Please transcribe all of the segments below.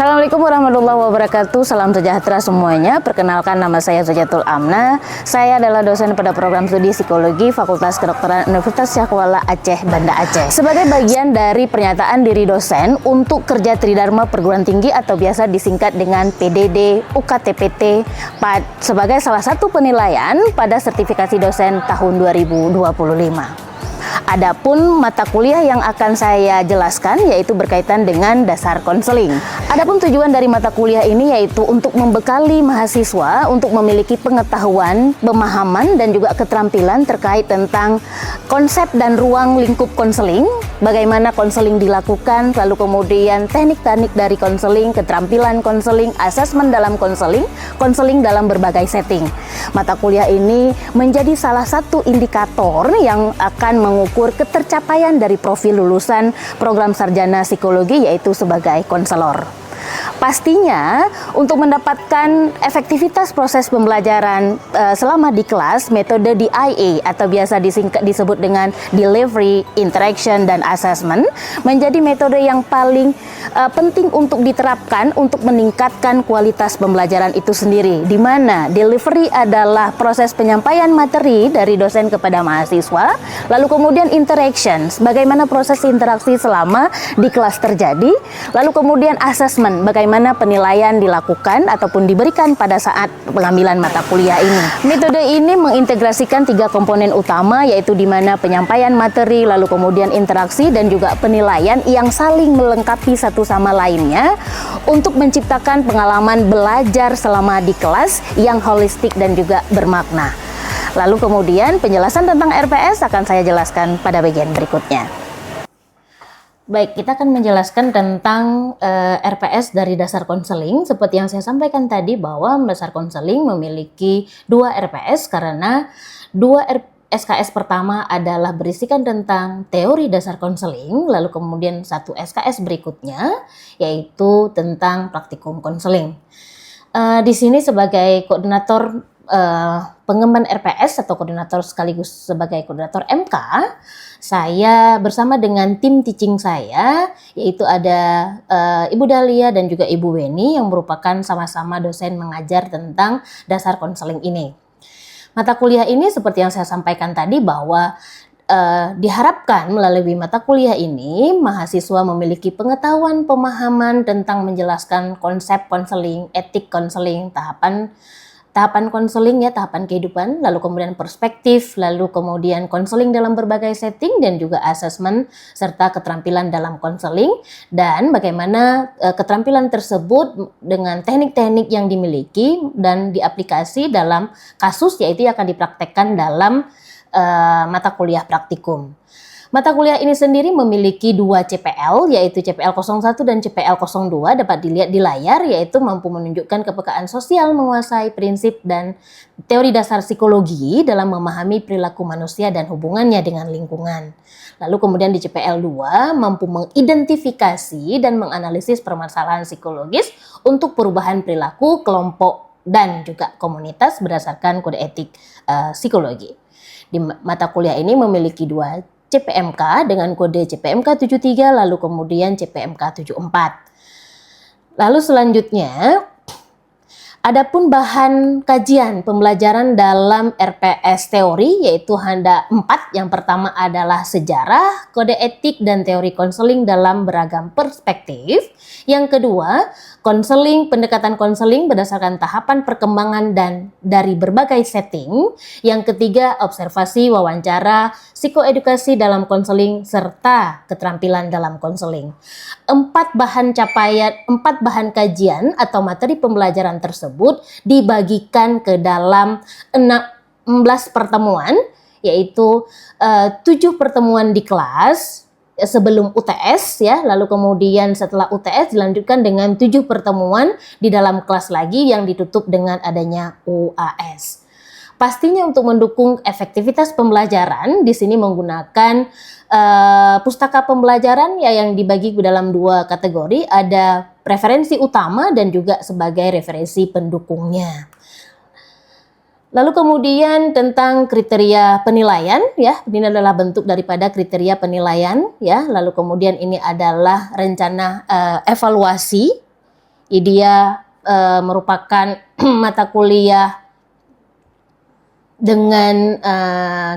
Assalamualaikum warahmatullahi wabarakatuh. Salam sejahtera semuanya. Perkenalkan, nama saya Zajatul Amna. Saya adalah dosen pada program studi psikologi Fakultas Kedokteran Universitas Syahkuala Aceh, Banda Aceh. Sebagai bagian dari pernyataan diri dosen untuk kerja Tridharma Perguruan Tinggi atau biasa disingkat dengan PDD UKTPT sebagai salah satu penilaian pada sertifikasi dosen tahun 2025. Adapun mata kuliah yang akan saya jelaskan yaitu berkaitan dengan dasar konseling. Adapun tujuan dari mata kuliah ini yaitu untuk membekali mahasiswa untuk memiliki pengetahuan, pemahaman dan juga keterampilan terkait tentang konsep dan ruang lingkup konseling, bagaimana konseling dilakukan, lalu kemudian teknik-teknik dari konseling, keterampilan konseling, asesmen dalam konseling, konseling dalam berbagai setting. Mata kuliah ini menjadi salah satu indikator yang akan mengukur ketercapaian dari profil lulusan program sarjana psikologi yaitu sebagai konselor. Pastinya untuk mendapatkan efektivitas proses pembelajaran selama di kelas, metode DIA atau biasa disebut dengan Delivery, Interaction, dan Assessment menjadi metode yang paling penting untuk diterapkan untuk meningkatkan kualitas pembelajaran itu sendiri, di mana delivery adalah proses penyampaian materi dari dosen kepada mahasiswa, lalu kemudian interactions, bagaimana proses interaksi selama di kelas terjadi, lalu kemudian assessment, bagaimana penilaian dilakukan ataupun diberikan pada saat pengambilan mata kuliah ini. Metode ini mengintegrasikan 3 komponen utama, yaitu di mana penyampaian materi, lalu kemudian interaksi dan juga penilaian yang saling melengkapi satu sama lainnya untuk menciptakan pengalaman belajar selama di kelas yang holistik dan juga bermakna. Lalu kemudian penjelasan tentang RPS akan saya jelaskan pada bagian berikutnya. Baik, kita akan menjelaskan tentang RPS dari dasar konseling. Seperti yang saya sampaikan tadi bahwa dasar konseling memiliki 2 RPS karena 2 SKS pertama adalah berisikan tentang teori dasar konseling, lalu kemudian 1 SKS berikutnya yaitu tentang praktikum konseling. Di sini sebagai koordinator pengemban RPS atau koordinator sekaligus sebagai koordinator MK, saya bersama dengan tim teaching saya, yaitu ada Ibu Dahlia dan juga Ibu Weni yang merupakan sama-sama dosen mengajar tentang dasar konseling ini. Mata kuliah ini seperti yang saya sampaikan tadi bahwa diharapkan melalui mata kuliah ini mahasiswa memiliki pengetahuan, pemahaman tentang menjelaskan konsep konseling, etik konseling, tahapan konseling ya, tahapan kehidupan, lalu kemudian perspektif, lalu kemudian konseling dalam berbagai setting dan juga asesmen serta keterampilan dalam konseling, dan bagaimana keterampilan tersebut dengan teknik-teknik yang dimiliki dan diaplikasi dalam kasus yaitu yang akan dipraktekkan dalam mata kuliah praktikum. Mata kuliah ini sendiri memiliki 2 CPL, yaitu CPL 01 dan CPL 02, dapat dilihat di layar, yaitu mampu menunjukkan kepekaan sosial, menguasai prinsip dan teori dasar psikologi dalam memahami perilaku manusia dan hubungannya dengan lingkungan. Lalu kemudian di CPL 2, mampu mengidentifikasi dan menganalisis permasalahan psikologis untuk perubahan perilaku kelompok dan juga komunitas berdasarkan kode etik psikologi. Di mata kuliah ini memiliki 2 CPMK dengan kode CPMK 73, lalu kemudian CPMK 74. Lalu selanjutnya, adapun bahan kajian pembelajaran dalam RPS teori yaitu ada 4. Yang pertama adalah sejarah, kode etik dan teori konseling dalam beragam perspektif. Yang kedua, konseling, pendekatan konseling berdasarkan tahapan perkembangan dan dari berbagai setting. Yang ketiga, observasi, wawancara, psikoedukasi dalam konseling serta keterampilan dalam konseling. 4 bahan kajian atau materi pembelajaran tersebut dibagikan ke dalam 16 pertemuan, yaitu 7 pertemuan di kelas sebelum UTS ya, lalu kemudian setelah UTS dilanjutkan dengan 7 pertemuan di dalam kelas lagi yang ditutup dengan adanya UAS. Pastinya untuk mendukung efektivitas pembelajaran di sini menggunakan pustaka pembelajaran ya yang dibagi ke dalam 2 kategori, ada referensi utama dan juga sebagai referensi pendukungnya. Lalu kemudian tentang kriteria penilaian ya, ini adalah bentuk daripada kriteria penilaian ya. Lalu kemudian ini adalah rencana evaluasi Dia merupakan mata kuliah dengan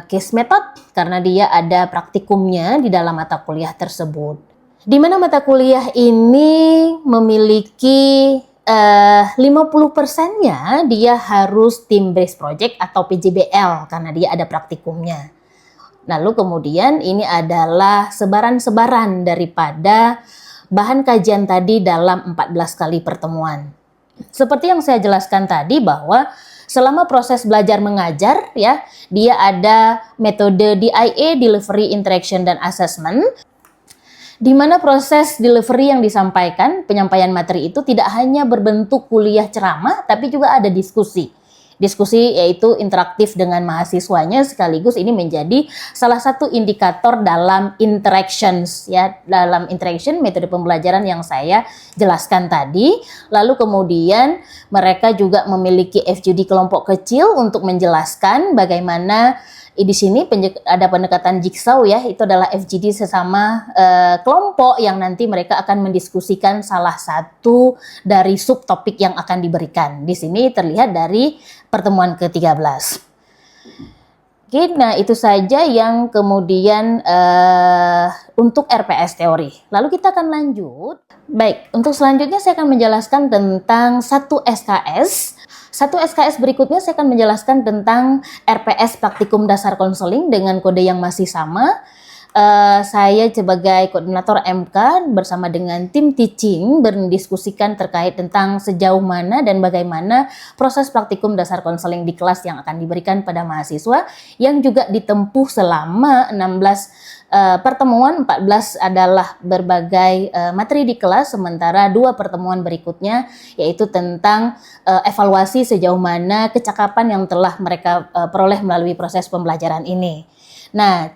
case method karena dia ada praktikumnya di dalam mata kuliah tersebut. Di mana mata kuliah ini memiliki 50%-nya dia harus team based project atau PJBL karena dia ada praktikumnya. Lalu kemudian ini adalah sebaran-sebaran daripada bahan kajian tadi dalam 14 kali pertemuan. Seperti yang saya jelaskan tadi bahwa selama proses belajar mengajar ya, dia ada metode DIA, Delivery, Interaction, dan Assessment, di mana proses delivery yang disampaikan, penyampaian materi itu tidak hanya berbentuk kuliah ceramah, tapi juga ada diskusi. Diskusi yaitu interaktif dengan mahasiswanya, sekaligus ini menjadi salah satu indikator dalam interactions ya, dalam interaction metode pembelajaran yang saya jelaskan tadi. Lalu kemudian mereka juga memiliki FGD kelompok kecil untuk menjelaskan bagaimana di sini ada pendekatan jigsaw ya, itu adalah FGD sesama kelompok yang nanti mereka akan mendiskusikan salah satu dari subtopik yang akan diberikan. Di sini terlihat dari pertemuan ke-13. Oke, nah itu saja yang kemudian untuk RPS teori. Lalu kita akan lanjut. Baik, untuk selanjutnya saya akan menjelaskan tentang satu SKS. Satu SKS berikutnya saya akan menjelaskan tentang RPS Praktikum Dasar Konseling dengan kode yang masih sama. Saya sebagai koordinator MK bersama dengan tim teaching berdiskusikan terkait tentang sejauh mana dan bagaimana proses praktikum dasar konseling di kelas yang akan diberikan pada mahasiswa yang juga ditempuh selama 16 pertemuan. 14 adalah berbagai materi di kelas, sementara 2 pertemuan berikutnya yaitu tentang evaluasi sejauh mana kecakapan yang telah mereka peroleh melalui proses pembelajaran ini. Nah,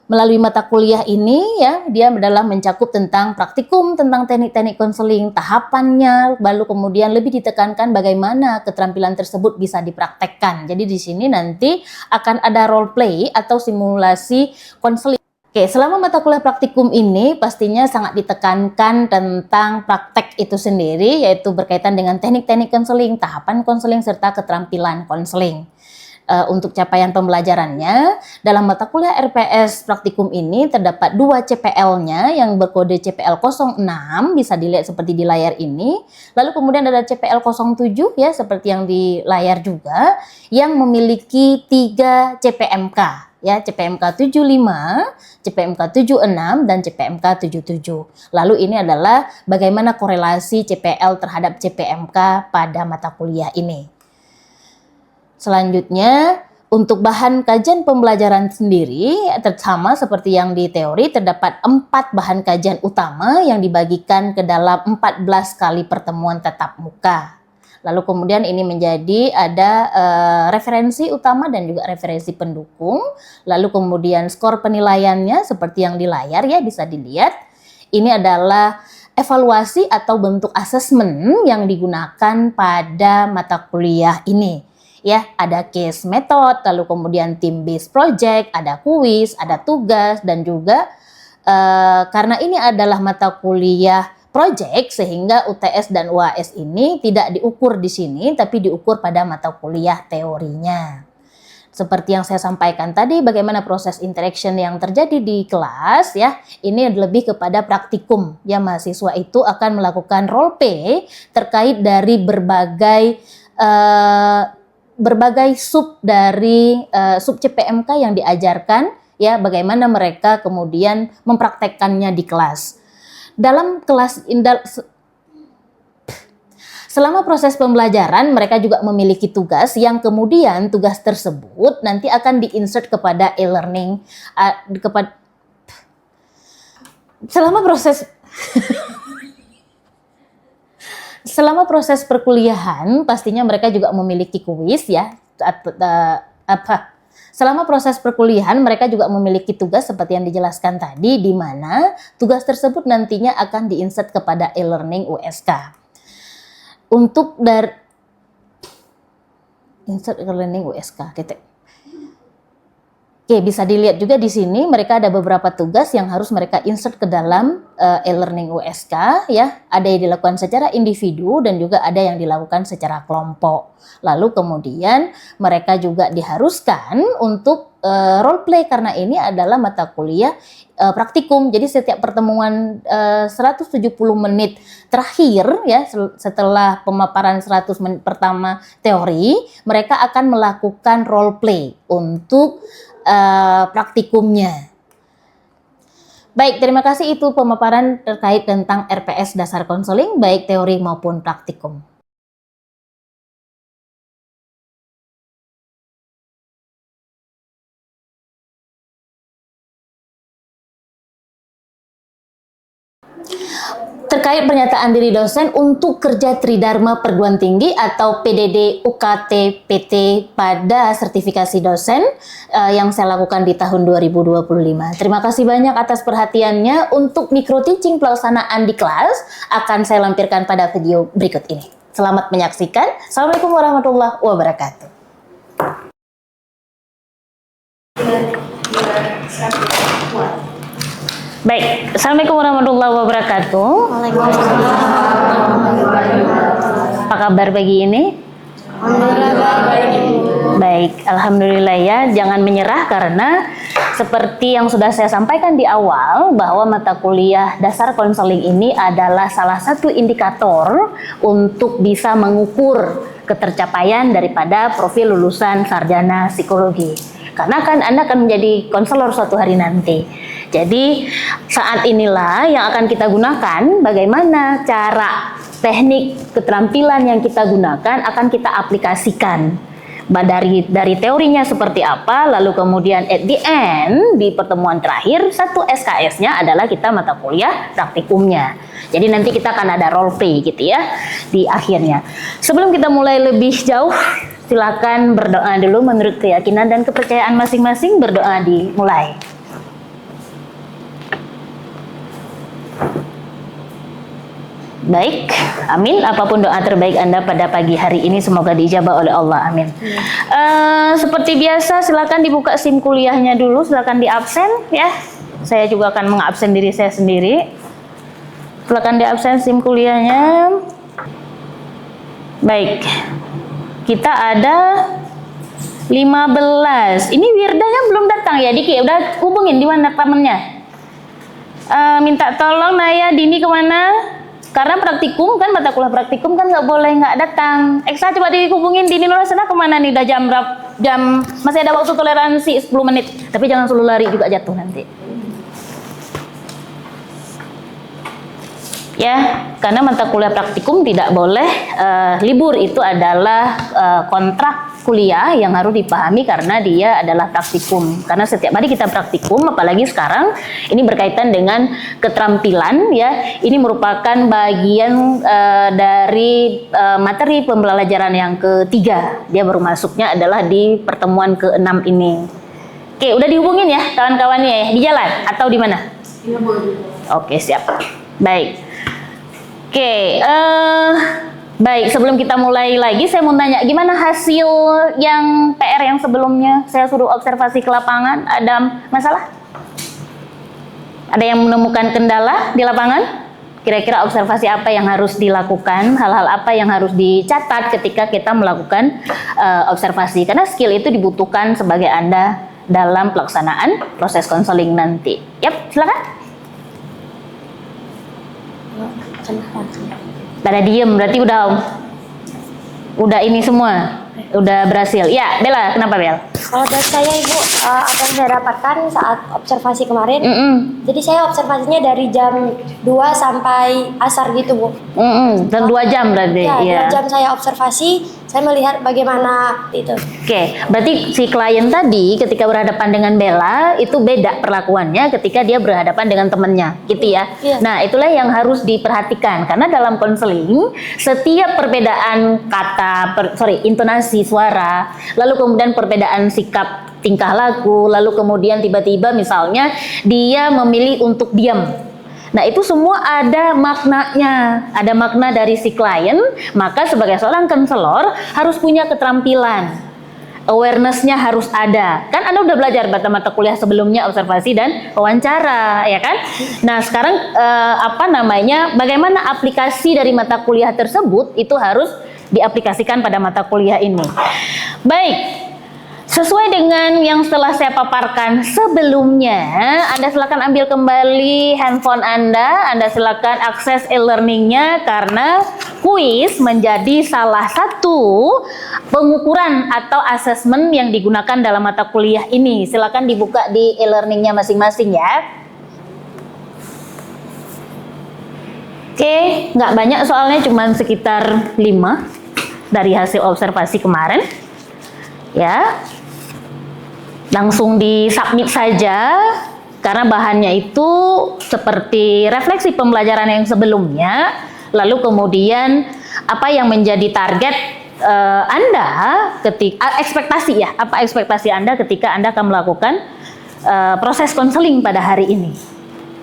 melalui mata kuliah ini ya, dia adalah mencakup tentang praktikum, tentang teknik-teknik konseling, tahapannya, lalu kemudian lebih ditekankan bagaimana keterampilan tersebut bisa dipraktekkan. Jadi di sini nanti akan ada role play atau simulasi konseling. Oke, selama mata kuliah praktikum ini pastinya sangat ditekankan tentang praktek itu sendiri, yaitu berkaitan dengan teknik-teknik konseling, tahapan konseling, serta keterampilan konseling. Untuk capaian pembelajarannya, dalam mata kuliah RPS praktikum ini terdapat 2 CPL-nya yang berkode CPL 06, bisa dilihat seperti di layar ini. Lalu kemudian ada CPL 07 ya, seperti yang di layar juga, yang memiliki 3 CPMK ya, CPMK 75, CPMK 76, dan CPMK 77. Lalu ini adalah bagaimana korelasi CPL terhadap CPMK pada mata kuliah ini. Selanjutnya, untuk bahan kajian pembelajaran sendiri, sama seperti yang di teori, terdapat 4 bahan kajian utama yang dibagikan ke dalam 14 kali pertemuan tatap muka. Lalu kemudian ini menjadi ada referensi utama dan juga referensi pendukung. Lalu kemudian skor penilaiannya seperti yang di layar ya, bisa dilihat. Ini adalah evaluasi atau bentuk asesmen yang digunakan pada mata kuliah ini. Ya, ada case method, lalu kemudian team based project, ada kuis, ada tugas, dan juga karena ini adalah mata kuliah project sehingga UTS dan UAS ini tidak diukur di sini tapi diukur pada mata kuliah teorinya. Seperti yang saya sampaikan tadi, bagaimana proses interaction yang terjadi di kelas ya, ini lebih kepada praktikum ya, mahasiswa itu akan melakukan role play terkait dari berbagai sub dari sub CPMK yang diajarkan ya, bagaimana mereka kemudian mempraktekkannya di kelas. Dalam kelas selama proses pembelajaran mereka juga memiliki tugas yang kemudian tugas tersebut nanti akan diinsert kepada e-learning selama proses perkuliahan pastinya mereka juga memiliki kuis ya. Selama proses perkuliahan mereka juga memiliki tugas seperti yang dijelaskan tadi, di mana tugas tersebut nantinya akan diinsert kepada e-learning USK. Untuk insert e-learning USK titik. Oke, bisa dilihat juga di sini mereka ada beberapa tugas yang harus mereka insert ke dalam e-learning USK ya. Ada yang dilakukan secara individu dan juga ada yang dilakukan secara kelompok. Lalu kemudian mereka juga diharuskan untuk role play karena ini adalah mata kuliah praktikum. Jadi setiap pertemuan 170 menit terakhir ya setelah pemaparan 100 menit pertama teori, mereka akan melakukan role play untuk praktikumnya. Baik, terima kasih itu pemaparan terkait tentang RPS dasar konseling baik teori maupun praktikum. Terkait pernyataan diri dosen untuk kerja Tridharma Perguruan Tinggi atau PDD UKT PT pada sertifikasi dosen yang saya lakukan di tahun 2025. Terima kasih banyak atas perhatiannya. Untuk micro teaching pelaksanaan di kelas akan saya lampirkan pada video berikut ini. Selamat menyaksikan. Assalamualaikum warahmatullahi wabarakatuh. Baik, Assalamualaikum warahmatullahi wabarakatuh. Apa kabar pagi ini? Baik, alhamdulillah ya. Jangan menyerah karena seperti yang sudah saya sampaikan di awal bahwa mata kuliah dasar konseling ini adalah salah satu indikator untuk bisa mengukur ketercapaian daripada profil lulusan sarjana psikologi. Karena kan Anda akan menjadi konselor suatu hari nanti. Jadi saat inilah yang akan kita gunakan bagaimana cara teknik keterampilan yang kita gunakan akan kita aplikasikan. Dari teorinya seperti apa, lalu kemudian at the end di pertemuan terakhir satu SKS-nya adalah kita mata kuliah praktikumnya. Jadi nanti kita akan ada role play gitu ya di akhirnya. Sebelum kita mulai lebih jauh, silakan berdoa dulu menurut keyakinan dan kepercayaan masing-masing. Berdoa dimulai. Baik, amin. Apapun doa terbaik Anda pada pagi hari ini semoga diijabah oleh Allah, amin. Seperti biasa, silakan dibuka SIM kuliahnya dulu, silakan diabsen ya. Saya juga akan mengabsen diri saya sendiri. Silakan diabsen SIM kuliahnya. Baik, kita ada 15. Ini Wirdanya belum datang ya, Diki? Udah hubungin di mana temennya? Minta tolong Naya, Dini kemana? Karena praktikum kan, mata kuliah praktikum kan nggak boleh nggak datang. Eksa coba dihubungin Dini Nurasana kemana nih? Udah jam berapa? Masih ada waktu toleransi 10 menit. Tapi jangan selalu lari juga jatuh nanti. Ya, karena mata kuliah praktikum tidak boleh libur. Itu adalah kontrak kuliah yang harus dipahami karena dia adalah praktikum. Karena setiap hari kita praktikum, apalagi sekarang ini berkaitan dengan keterampilan ya. Ini merupakan bagian dari materi pembelajaran yang ketiga. Dia baru masuknya adalah di pertemuan ke-6 ini. Oke, udah dihubungin ya kawan-kawannya ya? Di jalan atau di mana? Oke, siap. Baik. Oke, baik, sebelum kita mulai lagi, saya mau tanya, gimana hasil yang PR yang sebelumnya? Saya suruh observasi ke lapangan, ada masalah? Ada yang menemukan kendala di lapangan? Kira-kira observasi apa yang harus dilakukan, hal-hal apa yang harus dicatat ketika kita melakukan observasi? Karena skill itu dibutuhkan sebagai Anda dalam pelaksanaan proses konseling nanti. Yap, silakan. Pada diem, berarti udah ini semua, udah berhasil. Ya, Bella, kenapa Bel? Kalau dari saya Ibu, apa yang saya dapatkan saat observasi kemarin, jadi saya observasinya dari jam 2 sampai asar gitu Bu. Dan 2 jam berarti? Ya, 2 jam saya observasi, saya melihat bagaimana itu. Oke, berarti si klien tadi ketika berhadapan dengan Bella, itu beda perlakuannya ketika dia berhadapan dengan temennya, gitu ya? Iya. Nah, itulah yang harus diperhatikan, karena dalam konseling, setiap perbedaan kata, intonasi suara, lalu kemudian perbedaan sikap tingkah laku, lalu kemudian tiba-tiba misalnya dia memilih untuk diam. Nah, itu semua ada maknanya, ada makna dari si klien. Maka sebagai seorang konselor harus punya keterampilan awareness-nya harus ada. Kan Anda udah belajar mata kuliah sebelumnya, observasi dan wawancara, ya kan? Nah, sekarang bagaimana aplikasi dari mata kuliah tersebut itu harus diaplikasikan pada mata kuliah ini. Baik. Sesuai dengan yang telah saya paparkan sebelumnya, Anda silakan ambil kembali handphone Anda silakan akses e-learningnya karena kuis menjadi salah satu pengukuran atau asesmen yang digunakan dalam mata kuliah ini. Silakan dibuka di e-learningnya masing-masing ya. Oke, nggak banyak soalnya cuma sekitar 5 dari hasil observasi kemarin. Ya. Langsung di-submit saja karena bahannya itu seperti refleksi pembelajaran yang sebelumnya, lalu kemudian apa yang menjadi target Anda ketika ekspektasi Anda ketika Anda akan melakukan proses konseling pada hari ini.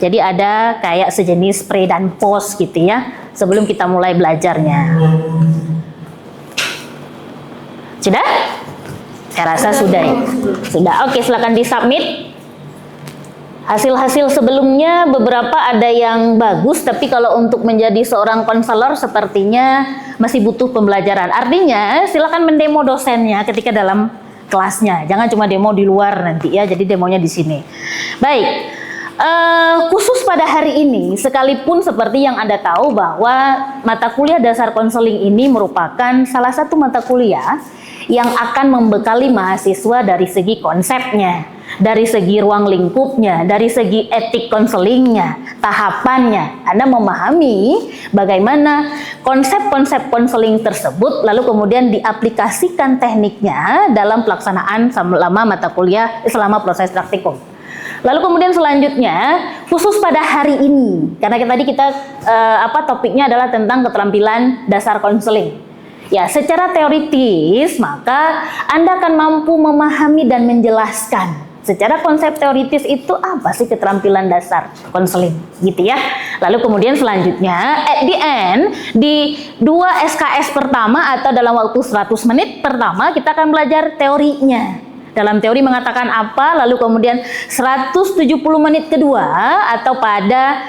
Jadi ada kayak sejenis pre dan post gitu ya sebelum kita mulai belajarnya. Sudah? Saya rasa sudah ya. Sudah. Oke, silakan disubmit. Hasil-hasil sebelumnya beberapa ada yang bagus, tapi kalau untuk menjadi seorang konselor sepertinya masih butuh pembelajaran. Artinya, silakan mendemo dosennya ketika dalam kelasnya. Jangan cuma demo di luar nanti ya. Jadi demonya di sini. Baik. Khusus pada hari ini, sekalipun seperti yang Anda tahu bahwa mata kuliah dasar konseling ini merupakan salah satu mata kuliah yang akan membekali mahasiswa dari segi konsepnya, dari segi ruang lingkupnya, dari segi etik konselingnya, tahapannya. Anda memahami bagaimana konsep-konsep konseling tersebut, lalu kemudian diaplikasikan tekniknya dalam pelaksanaan selama mata kuliah, selama proses praktikum. Lalu kemudian selanjutnya, khusus pada hari ini, karena tadi kita topiknya adalah tentang keterampilan dasar konseling. Ya, secara teoritis maka Anda akan mampu memahami dan menjelaskan secara konsep teoritis itu apa sih keterampilan dasar konseling gitu ya. Lalu kemudian selanjutnya at the end di 2 SKS pertama atau dalam waktu 100 menit pertama kita akan belajar teorinya. Dalam teori mengatakan apa, lalu kemudian 170 menit kedua atau pada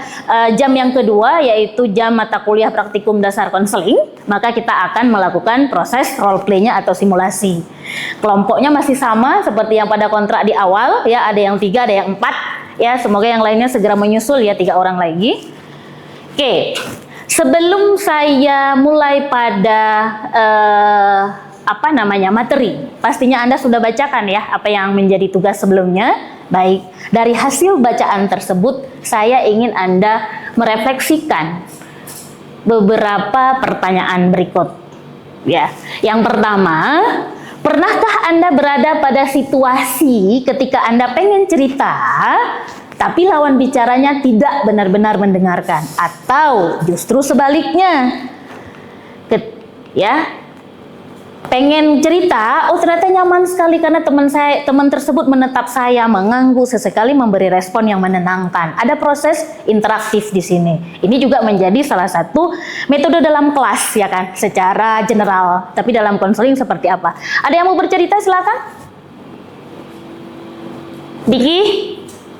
jam yang kedua yaitu jam mata kuliah praktikum dasar konseling, maka kita akan melakukan proses role play-nya atau simulasi. Kelompoknya masih sama seperti yang pada kontrak di awal ya, ada yang 3, ada yang 4 ya, semoga yang lainnya segera menyusul ya, 3 orang lagi. Oke, sebelum saya mulai pada materi. Pastinya Anda sudah bacakan ya apa yang menjadi tugas sebelumnya. Baik, dari hasil bacaan tersebut saya ingin Anda merefleksikan beberapa pertanyaan berikut. Ya, yang pertama, pernahkah Anda berada pada situasi ketika Anda pengen cerita tapi lawan bicaranya tidak benar-benar mendengarkan, atau justru sebaliknya? Pengen cerita, oh ternyata nyaman sekali karena teman tersebut menatap saya, mengangguk, sesekali memberi respon yang menenangkan. Ada proses interaktif di sini. Ini juga menjadi salah satu metode dalam kelas ya kan, secara general. Tapi dalam konseling seperti apa? Ada yang mau bercerita silakan. Diki,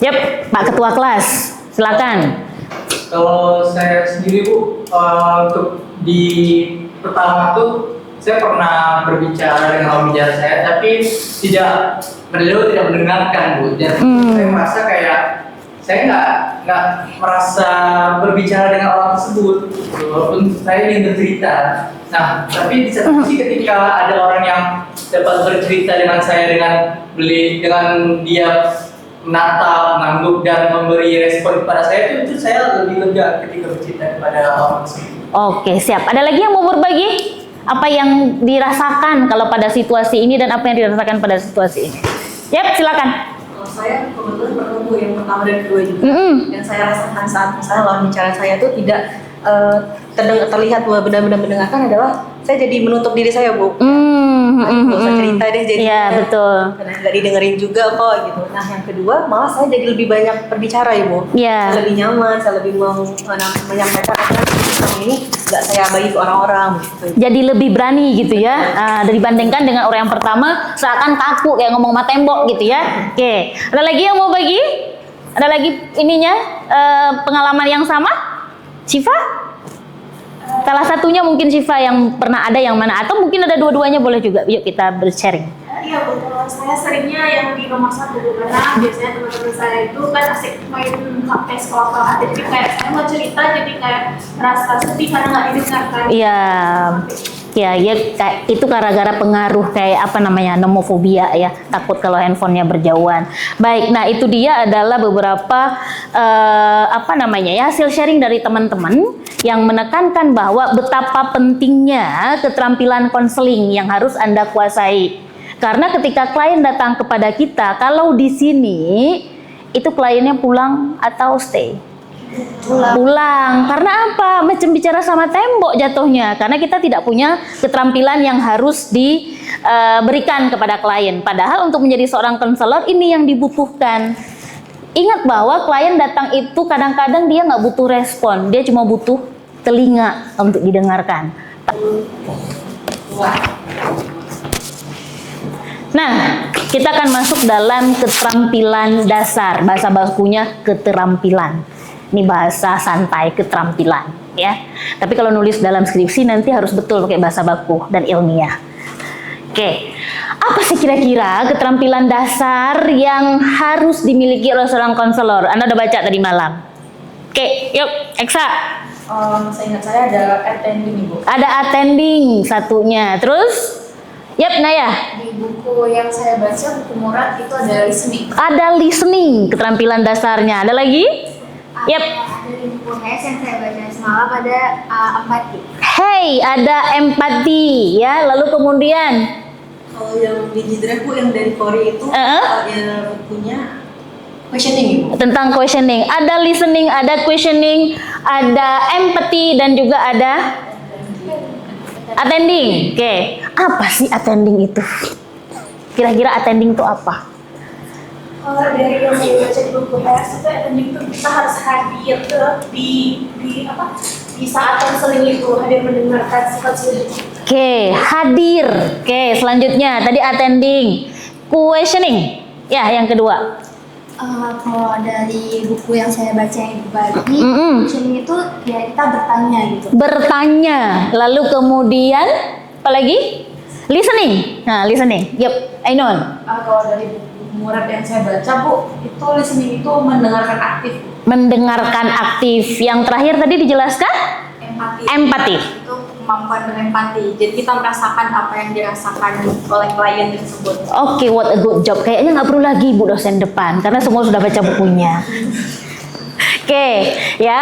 yep, Pak Ketua kelas, silakan. Kalau saya sendiri Bu, untuk di pertama tuh saya pernah berbicara dengan lawan bicara saya, tapi beliau tidak mendengarkan Bu. Dan saya merasa kayak saya nggak merasa berbicara dengan orang tersebut, walaupun saya ingin bercerita. Nah, tapi di satu sisi ketika ada orang yang dapat bercerita dengan saya dengan dia menatap, mengangguk dan memberi respon kepada saya, itu saya lebih lega ketika bercerita kepada orang tersebut. Oke, siap. Ada lagi yang mau berbagi? Apa yang dirasakan kalau pada situasi ini dan apa yang dirasakan pada situasi ini? Yap, silakan. Kalau saya kebetulan bertemu yang pertama dan kedua juga. Yang saya rasakan saat misalnya lawan bicara saya itu tidak terlihat bahwa benar-benar mendengarkan adalah saya jadi menutup diri saya, Bu. Nggak usah cerita deh, jadi betul. Karena nggak didengerin juga kok gitu. Nah yang kedua malah saya jadi lebih banyak berbicara, Ibu. Saya lebih nyaman, saya lebih mau menyampaikan sekarang ini nggak saya bagi ke orang-orang gitu. Jadi lebih berani gitu ya, dibandingkan dengan orang yang pertama seakan kaku kayak ngomong sama tembok gitu ya. Oke, ada lagi yang mau bagi? Ada lagi ininya pengalaman yang sama? Syifa? Salah satunya mungkin Syifa yang pernah ada yang mana, atau mungkin ada dua-duanya boleh juga. Yuk kita bersharing. Iya betul, saya seringnya yang di nomor 1 karena biasanya teman-teman saya itu kan asik main HP sekolah-sekolah, jadi kayak saya mau cerita jadi kayak merasa sedih karena nggak didengarkan. Iya, ya kayak itu gara-gara pengaruh kayak apa namanya nomofobia ya, takut kalau handphonenya berjauhan. Baik, nah itu dia adalah beberapa apa namanya ya hasil sharing dari teman-teman yang menekankan bahwa betapa pentingnya keterampilan konseling yang harus Anda kuasai. Karena ketika klien datang kepada kita, kalau di sini itu kliennya pulang atau stay? Pulang. Karena apa? Macam bicara sama tembok jatuhnya. Karena kita tidak punya keterampilan yang harus diberikan kepada klien. Padahal untuk menjadi seorang konselor ini yang dibutuhkan. Ingat bahwa klien datang itu kadang-kadang dia nggak butuh respon, dia cuma butuh telinga untuk didengarkan. Nah, kita akan masuk dalam keterampilan dasar. Bahasa bakunya keterampilan. Ini bahasa santai, keterampilan ya. Tapi kalau nulis dalam skripsi nanti harus betul pakai bahasa baku dan ilmiah. Oke. Apa sih kira-kira keterampilan dasar yang harus dimiliki oleh seorang konselor? Anda udah baca tadi malam. Oke, yuk, Eksa. Seingat saya ada attending, Ibu. Ada attending satunya. Terus yap, Naya. Di buku yang saya baca, buku Murad itu ada listening. Ada listening, keterampilan dasarnya. Ada lagi? Yap. Ada di buku HES yang saya baca semalam ada empati. Hey, ada empati ya. Lalu kemudian Kalau yang di Jidra Bu yang dari Korea itu ya bukunya questioning, Ibu. tentang questioning. Ada listening, ada questioning, ada empathy, dan juga ada attending. Oke. Apa sih attending itu? Kira-kira attending itu apa? Kalau dari yang saya baca di buku HES itu attending itu kita harus hadir di saat konseling itu, hadir mendengarkan sifat Oke, hadir. Oke, selanjutnya tadi attending, questioning. Ya, yang kedua. Kalau dari buku yang saya baca yang dibagi, Mm-mm. questioning itu ya kita bertanya gitu. Bertanya. Lalu kemudian apa lagi? Listening. Nah, listening. Yep, Ainun. Kalau dari buku Murad yang saya baca, Bu, itu listening itu mendengarkan aktif. Mendengarkan aktif. Yang terakhir tadi dijelaskan? Empati. Empati. Itu kemampuan berempati. Jadi kita merasakan apa yang dirasakan oleh klien tersebut. Oke, what a good job. Kayaknya nggak perlu lagi Bu dosen depan, karena semua sudah baca bukunya. Oke, ya.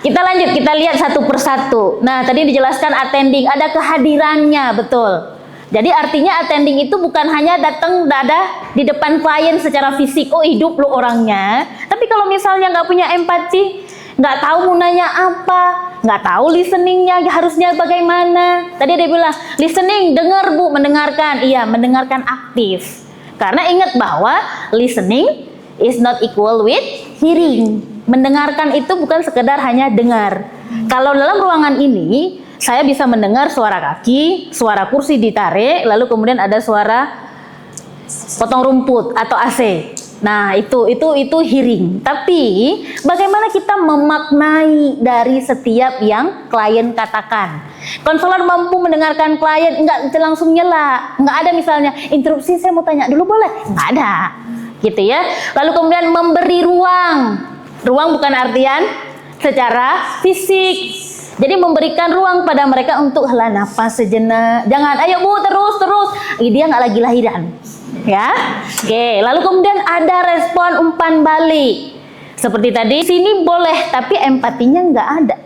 Kita lanjut, kita lihat satu persatu. Nah, tadi dijelaskan attending, ada kehadirannya, betul. Jadi artinya attending itu bukan hanya datang ada di depan klien secara fisik, oh hidup lo orangnya. Tapi kalau misalnya nggak punya empati, nggak tahu mau nanya apa, nggak tahu listeningnya harusnya bagaimana. Tadi dia bilang listening, dengar Bu, mendengarkan. Iya, mendengarkan aktif. Karena ingat bahwa listening is not equal with hearing. Mendengarkan itu bukan sekedar hanya dengar. Kalau dalam ruangan ini saya bisa mendengar suara kaki, suara kursi ditarik, lalu kemudian ada suara potong rumput atau AC. Nah, itu hearing. Tapi bagaimana kita memaknai dari setiap yang klien katakan? Konselor mampu mendengarkan klien, enggak langsung nyela. Enggak ada misalnya interupsi, saya mau tanya dulu boleh? Enggak ada. Gitu ya. Lalu kemudian memberi ruang. Ruang bukan artian secara fisik. Jadi memberikan ruang pada mereka untuk hela nafas sejenak. Jangan, ayo Bu, terus. Dia nggak lagi lahiran. Ya, oke. Lalu kemudian ada respon umpan balik. Seperti tadi, sini boleh, tapi empatinya nggak ada.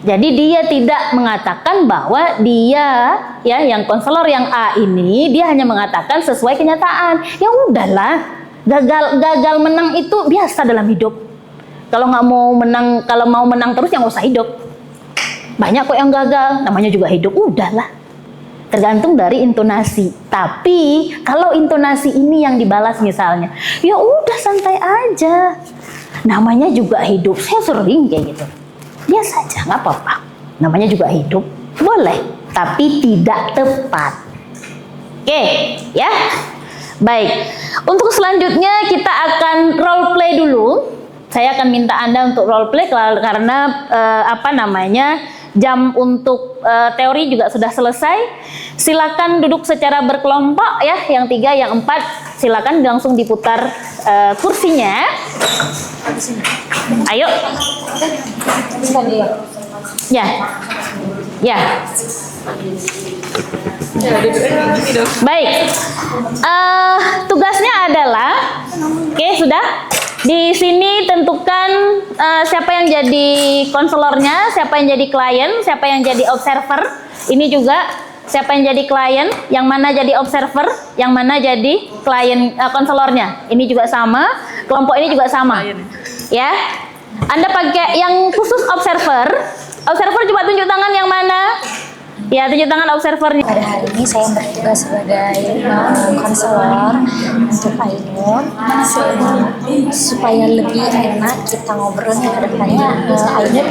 Jadi dia tidak mengatakan bahwa dia, ya, yang konselor yang A ini, dia hanya mengatakan sesuai kenyataan. Ya udahlah, gagal menang itu biasa dalam hidup. Kalau nggak mau menang, kalau mau menang terus yang nggak usah hidup. Banyak kok yang gagal, namanya juga hidup. Udahlah. Tergantung dari intonasi. Tapi kalau intonasi ini yang dibalas misalnya, ya udah santai aja. Namanya juga hidup. Saya sering kayak gitu. biasa aja, nggak apa-apa. Namanya juga hidup, boleh, tapi tidak tepat. Oke, ya. Baik. Untuk selanjutnya kita akan role play dulu. Saya akan minta Anda untuk role play karena jam untuk teori juga sudah selesai. Silakan duduk secara berkelompok ya, yang 3, yang 4 silakan langsung diputar kursinya. Ayo. Ya. Ya. Baik. Tugasnya adalah sudah. Di sini tentukan siapa yang jadi konselornya, siapa yang jadi klien, siapa yang jadi observer. Ini juga siapa yang jadi klien, yang mana jadi observer, yang mana jadi klien konselornya. Ini juga sama, kelompok ini juga sama. Ya. Anda pakai yang khusus observer. Observer coba tunjuk tangan yang mana? Ya, tunjuk tangan observernya. Pada hari ini saya bertugas sebagai konselor untuk Ainun supaya lebih enak kita ngobrolnya ke depannya. Ainun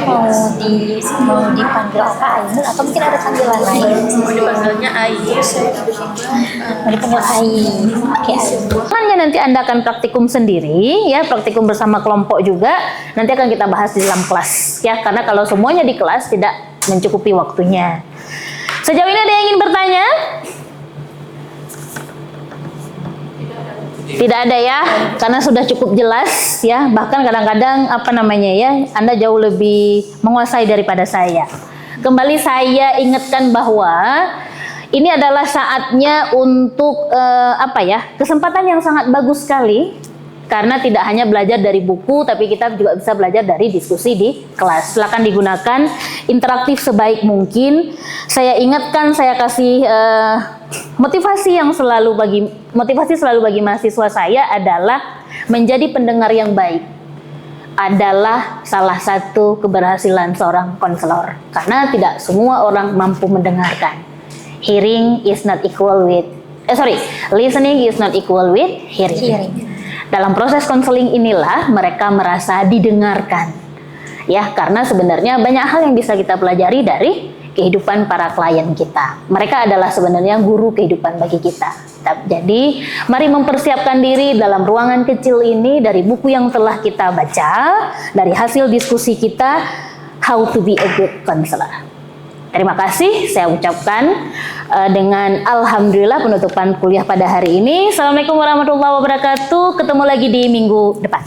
mau dipanggil apa Ainun atau mungkin ada panggilan lain? Mau dipanggilnya Ai. Mau dipanggil Ai. Oke, Ainun. Hanya nanti Anda akan praktikum sendiri ya, praktikum bersama kelompok juga. Nanti akan kita bahas di dalam kelas ya, karena kalau semuanya di kelas tidak mencukupi waktunya. Sejauh ini ada yang ingin bertanya? Tidak ada ya, karena sudah cukup jelas ya. Bahkan kadang-kadang Anda jauh lebih menguasai daripada saya. Kembali saya ingatkan bahwa ini adalah saatnya untuk kesempatan yang sangat bagus sekali. Karena tidak hanya belajar dari buku, tapi kita juga bisa belajar dari diskusi di kelas. Silakan digunakan interaktif sebaik mungkin. Saya ingatkan, saya kasih motivasi selalu bagi mahasiswa saya adalah menjadi pendengar yang baik. Adalah salah satu keberhasilan seorang konselor. Karena tidak semua orang mampu mendengarkan. Listening is not equal with hearing. Dalam proses konseling inilah mereka merasa didengarkan. Ya, karena sebenarnya banyak hal yang bisa kita pelajari dari kehidupan para klien kita. Mereka adalah sebenarnya guru kehidupan bagi kita. Jadi, mari mempersiapkan diri dalam ruangan kecil ini dari buku yang telah kita baca, dari hasil diskusi kita, how to be a good counselor. Terima kasih, saya ucapkan dengan alhamdulillah penutupan kuliah pada hari ini. Assalamualaikum warahmatullahi wabarakatuh. Ketemu lagi di minggu depan.